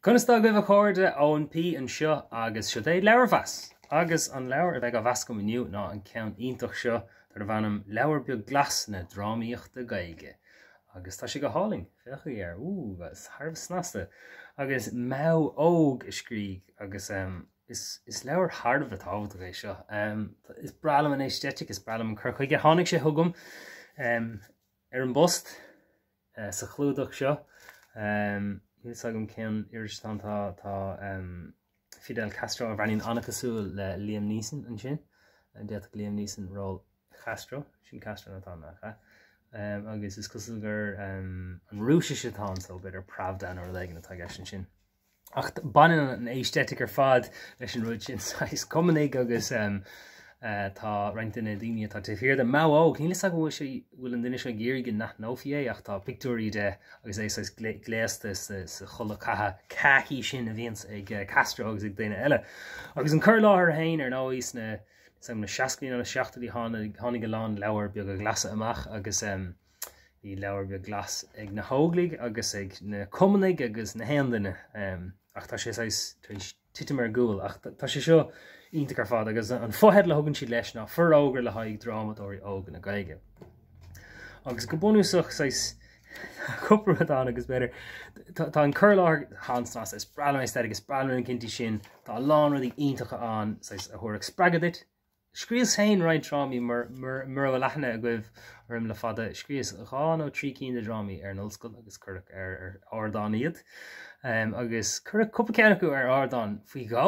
Constá go bh cóirde ón P an seo agus seo é Leabhar-mheas. Agus an leabhar a bheith go bhas go miniu ná an ceann iontach seo tar bhanam Leabhar Beag Glas na Drámaíochta Gaeilge. Agus tá sé go háling fecha ar gus tharbh snasta. Agus Mao Óg is scríg agus is leabhar tharbh a tábhacht é seo. Is bralam an éistetic is bralam an cur chuige tháinig sé thugam ar an bost sa chlúdach seo. Is agam cean iristan tá Fidel Castro a bhreanín annachasúil le Liam Neeson an sin. Déach Liam Neeson rol Castro, sin Castro natá nach. Agus is cosúil gur an rúise sé tá so beidir pravda ar legan atá gaisin sin. Ach banan an éistetic ar fad leis an rúid sin is cumanig agus tá reintain daoine tá tíhir de Mao Óg, ní lis bhfuil an duine se géirí go nach nófié ach tá picúí de agus é gléasta sa chola caithí sin a bhíons ag Castro agus ag daine eile. Agus an chur láthir hain ar nóís na seacaín na seachtaí tháinig go lán Leabhar Beag Glas amach agus í Leabhar Beag Glas ag na hóglaigh agus ag na cumanigh agus na héandaine ach tá sé titim ar gúil ach tá sé seo ionta ar fad agus an fothead le thugann si leis ná Forógra le haghaidh Drámadóirí óga na Gaeilge. Agus go bunúsach cupra an agus beidir tá an chur láthir hánsnas is bralam éisteach is bralam an cinnti sin tá lán ruí iontacha an a thuairh spragadit. Scríos hain ráid drámaí mar bh leithne a goibh orm le fada scríos gá nó trí cín de drámaí ar an ollscoil agus chuireach ar ardán iad. Agus chuireach cuppa ceannach ar ardán faoi gá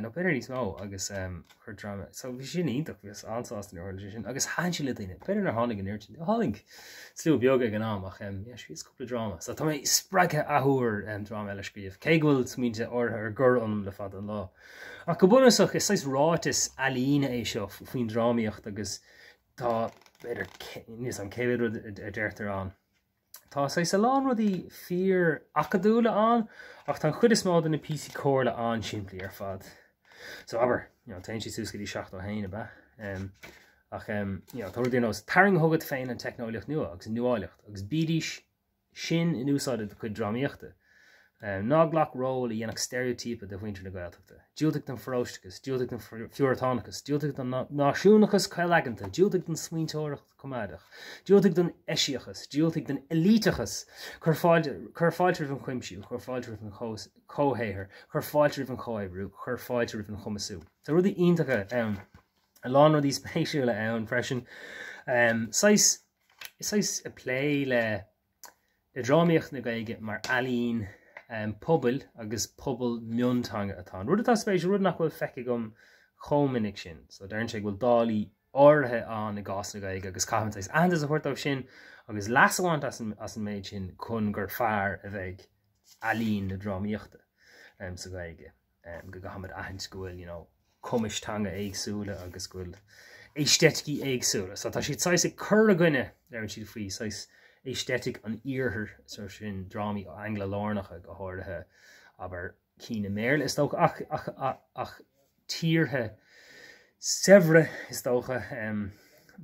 nó beidir níos mó agus chur drama. So bhí sin ionach bhís ansáasta na orla sin agus háin si le daine beidir ar tháinig an irtin. Tháinig slú beag ag an am ach scríos cuppa drama. So tá mé spreacha athúir drama eile scríomh. Cé bhfuil smínte ortha ar gur anm le fada an lá. Ach go bunasach is ráitis alína é seo faoin drámaíocht agus tá beidir níos an céhad a deirtar an. Tá sa lán rudí fíor acadúla an ach tá chud is mád in na PC cóirla an siimplí ar fad. So aber, tein si súsca dí seach ó haine ba. Ach tá rudí taring thugad féin an technoliacht nua agus nuáileacht agus bídís sin in úsáid chud drámaíochta. Ná ghlach ról i dhéanach stereotípa de bhaintear na Gaeltachta. Diúltaigh den phróisteachas, diúltaigh den fiúrtánachas, diúltaigh den náisiúnachas caileagananta, diúltaigh den smaointeoireacht comáideach, diúltaigh den eisiachas, diúltaigh den elítachas, chur fáiltear an chuimsiú, chur fáiltear an cóhéir, chur fáiltear an cóibrú, chur fáiltear an chumasú. Tá rudí iontacha ann, a lán rudí spéisiúla ann freisin. Is a plé le drámaíocht na Gaeilge mar alín pobl agus pobl miontanga atá. Rud atá spéisiú rud nach bhfuil feice gom chomininic sin. So dearn sé bhfuil dálaí orthe an na gás na Gaeilge agus caihantais andas a chuirtáh sin agus leasháint as an méid sin chun gur fearr a bheith alín na drámaíochta sa Gaeilge. Go gahamad aithint gohfuil cumishtanga éagsúla agus gohfuil éisteticí éagsúla. So tá siad a chur a gcuine ar an siad faoi éistetic an íorthar sin drámaí angla lárnacha go háirithe aber cína méil is tócha ach tíortha sevre is tócha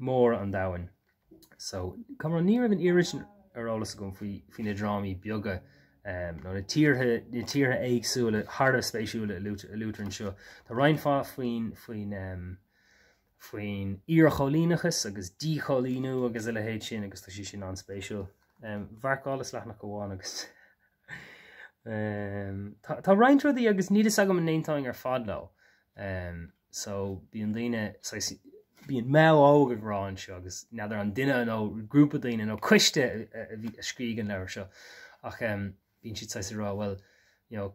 mór an dahain. So cum an níor an irisin arolalas gom faoi na drámaí beaga nó na tíortha éagsúla harda spéisiúla a lútar an seo. Tá reinfá faoin íorcholínachas agus dícholínú agus le héad sin agus tá sí sin an spéisiúil. Bharcálas leathnach go bháin agus. Tá reintraí agus níos agam an néontáing ar fad lá. So bíon daine bíon Mao Óg agráin seo agus neidir an duine nó grúpa daine nó cuiste a bhí a scrígan leir seo. Ach bíon siad rá bhfuil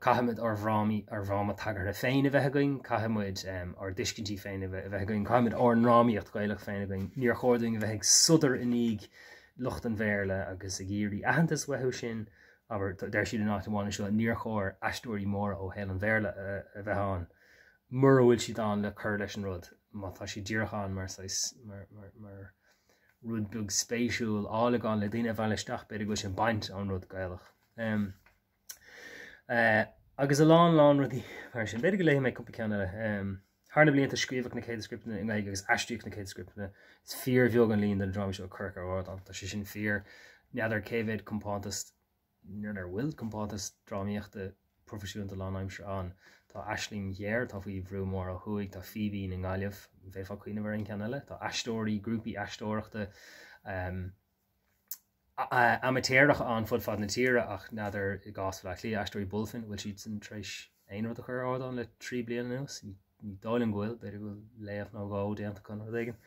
caihamid ar bhráma tagar a féin a bheith going, caihamid ar discintí féin a bheith going, caihamid ar námaíocht Gaeilge féin a going, níor chóirdaing a bheith sudar inig lucht an bhéirle agus a géirí ahantas wethú sin, aber der siad an átamháin seo níor chóir aistúirí mór ó héil an bhéirle a bheith an. Mura bhfuil siad an le chur leis an rud, má tá si ddíorcháin mar rud beag spéisiúil álagáin le daine bheileisteach beidir go sin baint an rud Gaeilge. Agus a lán rudí mar sin beidir go léi méid cúpa ceanna Harna blianta scríomhach na chéad scriptna in Gaeilge agus aistríoch na chéad scriptna is fear bheag an líon den dráma seo chuirc ar ardán. Tá sé sin fear neadidir céhhéad compántas neadidir bhfuil compántas drámaíochta profisiúnta lá aimsir an. Tá Aisling Ghéir tá faoi bhrú mór a chuig tá Phoebe na Gaillimh bheith fá chuoine bhar an ceanile, Tá aistóirí grúpi aistóireachta amatéireach an fud fad na tíre ach nadidir I gás le lí aistóirí bulfin bhfuil siad san treis éonrad a chur ádan le 3 bliain nuas. Ní dáilin ghfuil, beidir bhfuil léamh nó gá déanta chun dhéigen.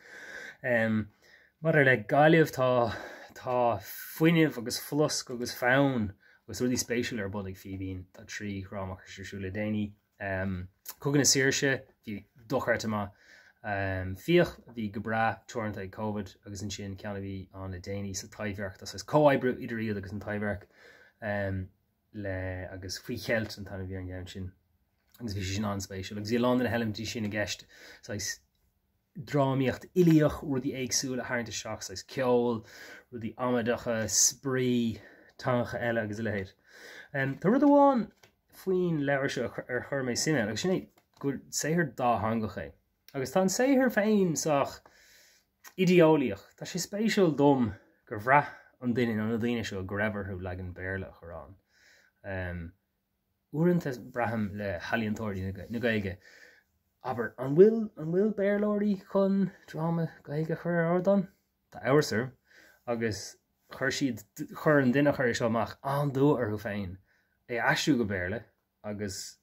Mar le Gaillimh tá foiinemh agus flusc agus fánn agus rudí spéisiúil ar bud ag Phoebe tá 3 chrámach siúla déine. Cogan na Saoirse bhí dochart amach fíoch bhí go bra tuaireanta ag COVID agus an sin ceanna bhí an na déine sa taibhhearc tá cóhaibbrú idir iad agus an taibhhearc le agus faoi chealt an tanna bhí an gceann sin agus bhí sin an spéisiúil agus bhí lán na heilimtí sin a gceist drámaíocht ilíoch rudí éagsúil a tharnta seach ceol rudí amadacha sprí tancha eile agus lehéid. Tá rud amháin faoin leabhar seo ar chur mé sinne agus sin go séthir dá hangacha. Agus tá séthir féin sach ideolaíoch. Tá sé spéisiúil dom gur bhreath an duine an daine seo go raibharthú le an béarla chorán. Uaireanta braham le halíontóirí na Gaeilge. Aber an bhfuil béarlóirí chun drama Gaeilge chur ardan? Tá áhasar agus chur siad chur an duine chuir seo amach an dú arthú féin. É aisú go béarla agus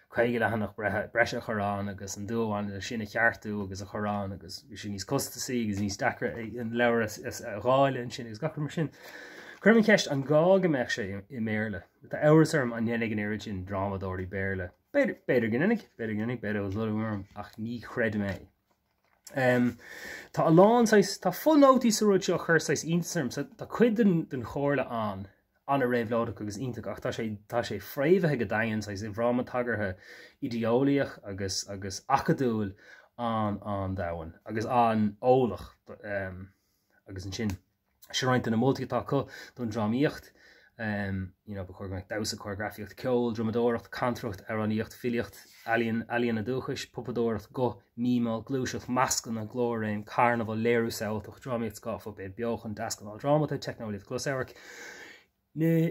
chuige le hanach breise chorán agus an dúháin sinna cheartú agus a chorán agus sin níos costaí agus níos dacra an leabhar ráile an sin agus gachar mar sin. Chuirm ceist an gá go meach sé I méarla. Tá áhasarm an dhéananig an éiri sin drámadóirí béarla. Beidir ginnig, beidir was luúm ach ní chreid mé. Tá a lán tá full nótaí sa rud seo chur insarm tá cuid den chóirla an a réimhlódach agus ionach ach tá sé fréimhethe go daon I bhráma tagartha ideolaíoch agus achadúil an dahain agus an ólach agus an sin. Se roiint in na multitá chu don drámaíocht chuir meid dasa choreografíocht ceol, drámadóireacht, cantracht, araníocht, filiocht, alíon na dúchais, popadóireacht, go, mímal, glúiseach, mascan na glóréim, carnaval, léirú saoach, drámaíocht scáfa, be beochan, dascan á drámata, technolíocht, glosáirc. Na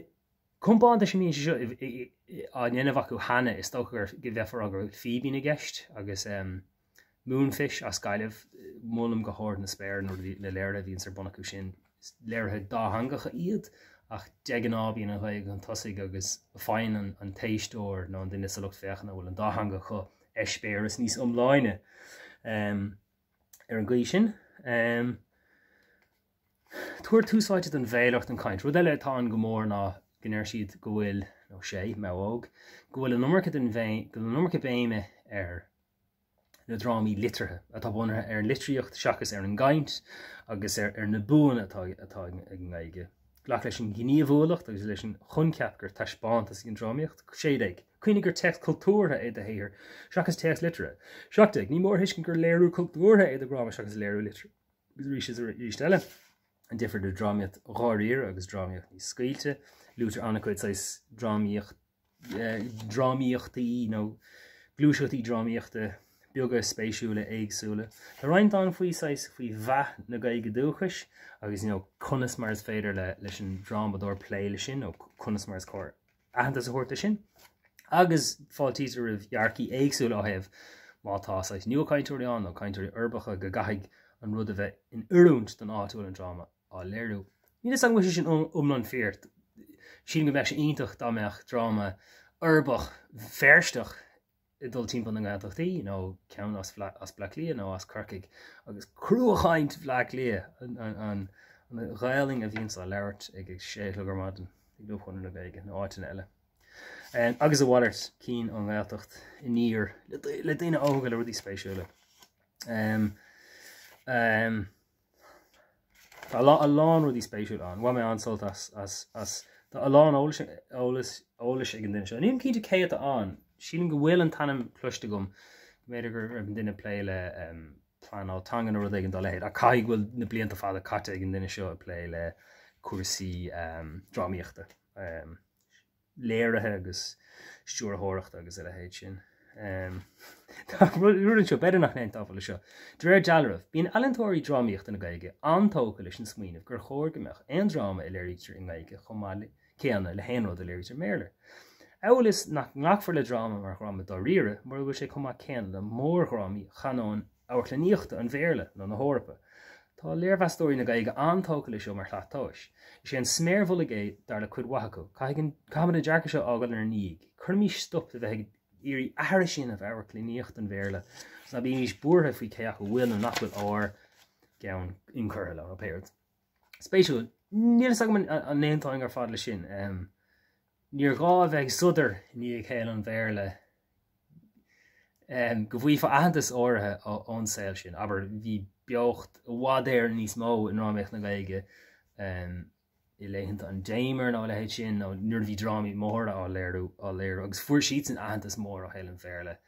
compáinte sin míon seo a dhéanamh acu hana is tóchar go bheithfar agur Phoebe na gceist agus Moonfish as Gaillimh múlam go háir na spéir nó le léire bhíonn ar bunaú sin léirthe dá hangacha iad ach degan ábíon a bhaig an tosaigh agus fáin an téistóir nó an duine sa lucht fechanna bhfuil an dá hangacha spéiras níos omláine ar an gcuí sin. Tuair túsáide an bhéileacht an caint. Rud eile tá an go mór ná gnéir siad go bhfuil nó sé Mao Óg go bhfuil an numarcha béime ar na drámaí litrithe atá bunathe ar an litríocht seachas ar an gcaint agus ar na buan atá ag an Gaeilge. Ghlach leis an gníomhúlacht agus leis an chunceap gur taispáintas an drámaíocht séideag. Cuoine gur techt cultúrtha é a héir seachas techt litre. Seachtaigh ní mór hiiscin gur léirú cultúrtha é a gráma seachas léirú litre. Gus rí eile. An differ de drámaíocht gáiríir agus drámaíocht ní scaoilte, luútar anna chuid drámaíochtaí nó glúiseachtaí drámaíochta beaga spéisiúla éagsúla. Tá roinnt an faoi bheith na Gaeilge dúchais agus conas mar is féidir leis an drámadóir pléile sin ó conas mar is cóir ahananta sa thuirta sin. Agus fáiltítar a bhearcaí éagsúla á hebh mátá nua caiintúirí an nó caiintúirí urbacha go gaithigh an rud a bheith in uirúnt don áitiúil an dráma á léirú. Ní is an sin umlan féart. Sin go bheith sé ionintach dámeach dráma urbach féirsteach I dul timp an gataachtaí nó ceann as Black Lia nó as Corcaigh agus cruúchaint Black Lia an ghailling a bhíonn sa leirt ag sé legarmadan ag dúchhain na Gaeilge nó áitin eile. Agus a bhhairt cín an gatacht I níor le daine óga le rudí spéisiúla. Tá a lán rudí spéisiúil an, bha mé ansalt as tá a lán ólas ag an duine seo. Níon cínte céad an, sílim go bhfuil an tanam cloiste gom, méidir gur an duine plé le plan átangan a rud ag an dá lehéad. A caiig bhfuil na blianta fada caite ag an duine seo a plé le cuasaí drámaíochta. Léirithe agus stúrthóireachta agus a lehéad sin. Rúann seo beidir nach néint áfáil seo. Dréir dealarmh, bíon ealaíontóirí drámaíochta na Gaeilge antócha leis an smaoinemh gur chóir go mbeadh aon dráma I léirítear in Gaeilge chomh céanna le héanród a léirítear méarla. Eil is nachfuir le drama mar drámadóirí, mar bhfuil sé cumá céan le mór dhrámaí chanáin Leabhar-mheas an bhéarla nó na hórpa. Tá Leabhar-mheas na Gaeilge antóca lei seo mar chhlaachtáis. Is sé an sméarmhol agé dar le cuid wathachú. Caimid na dearca seo ágan ar níig. Chur stop a bheith irí ahar sin a bheith an bhéarla. Na bí mís buairtha faoi céach go bhfuil nó nachfuil áir ceann incurtha le péirt. Spéisiúil, níl sag an néontáing ar fád le sin. Níor gá bheith sudir ní chéile an bhéarla. Go bhfuí fa ahantas áirithe ón saoil sin, aber bhí beocht bhádéir níos mó in Drámaíochta Gaeilge I léithint an déimar ná lehéid sin nó nuair bhí drámaí mór á léirú agus fuair siad san ahantas mór á chéile an bhéarla.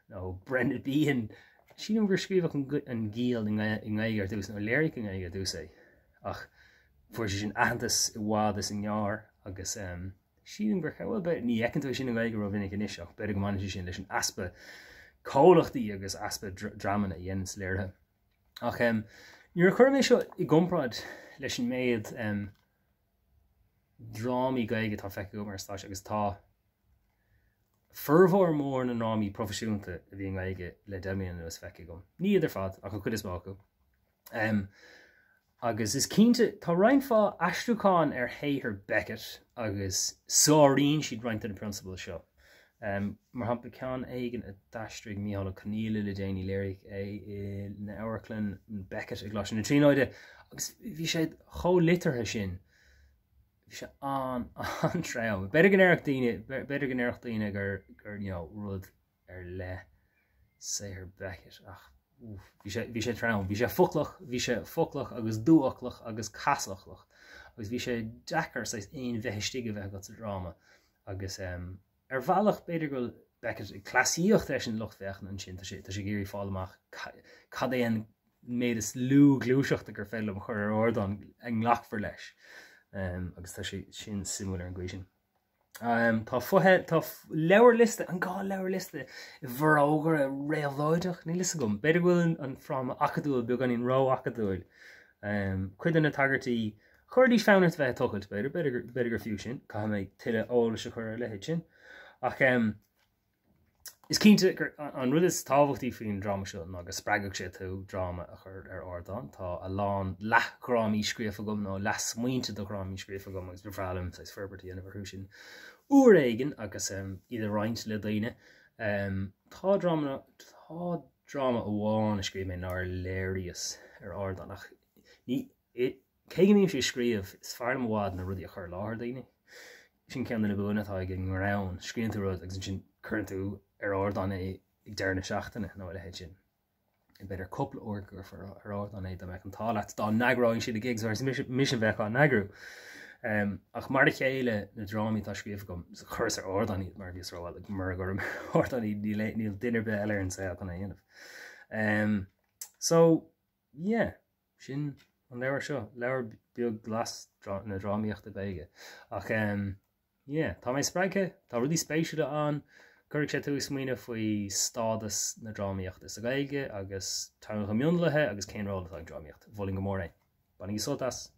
nó Brenda Bíhan sin gur scríbh an gíal in Gaeilge ar dús nó léirigh in Gaeilge dús é ach fuair sin ahantas I bhádas in ngearr agus sin gur bhfuil be ní eicintú sin in Gaeilge ro vinnig in iseach beidir go mainidir sin leis an aspa cólachtaí agus aspa drámanna dhéanas léirthe ach nuair chuir mé seo I gcompráid leis an méad drámaí Gaeilge tá feice go mar stáis agus tá fervór mór na námaí profisiúnta a bhí Gaeilge le deimlíonn nuas feice gom. Ní idir fad ach chu chud is mácu. Agus is cínte tá roinn fá aistriúcháin ar héithir Beckett agus sóiríonn siad roinnta na principal seo. Mar hampa ceann éigen a daistrigh míála caníile le déanaí léirigh é na Eorclan Beckett I glas na tríóide agus bhí sé cho litartha sin. Bhí sé an tream. Beidir gan éireach daoine gur rud ar le séithir Beckett ach bhí sé tream. Bhí sé folklach agus dúachlach agus caslachlach agus bhí sé dechar sa aon bheithistigh bheith go sa dráma agus ar bhealach beidir go Beckett clasíocht éis an luchtfeachan an sin tá sé géirí fálamach cad é an méad is lú glúiseachta gur féile am chur ar ordan ag nghlachfar leis agus tá sé sin simúlar an gcuisin. Tá futhe tá leabhar liste an gá leabhar liste I Forógra réalhdáideach ní lista gom. Beidir bhfuil an from acadúil beag an rá acadúil. Cuidan na tagartí chuirdí fánart bheith tuchailt beidir gur fiú sin, cá méid tuile óla se chur lehéid sin. Ach is cínte gur an rud is tábhachtaí faoin dráma seo agus spreagaigh sé tú dráma a chur ar ordáin. Tá a lán lethghrámaí scríofa gom nó leasmuointe do ghrámaí scríofa gom agus bhrealam sa ferbertí ana bhar sin. Uair éigen agus iad roinnt le daoine. Tá dráma amháin a scríb mé ná léirias ar ordáin ach céigeníim sé scríomh is fearr am bhád na rudí a chur láthir daoine. Sin ceanna na buna tá ag an rán scríonn tú rud agus sin chuirn ar ordáin ag dearna seachtainna nó le héid sin. I beidir coppla orgur ar ordáin é meid an tálaat dá nagraáin siad a gigs ars mis bheith á nagrú. Ach mar a chéile na drámaí tá scríomh gom churs ar ordáin mar bhís ráil ag mar gur ordáin níl duine be eile an saoil chuna dhéanamh. So, yeah, sin an leabhar seo, Leabhar Beag Glas na Drámaíochta Gaeilge. Ach, tá mé spreige, tá rudí spéisiúla an, chuirigh sé tú smaoine faoi stádas na Drámaíochta Gaeilge agus tá go mionnlathe agus céanráil atá ag drámaíocht. Bhfuil go mór é. Banig is soltas.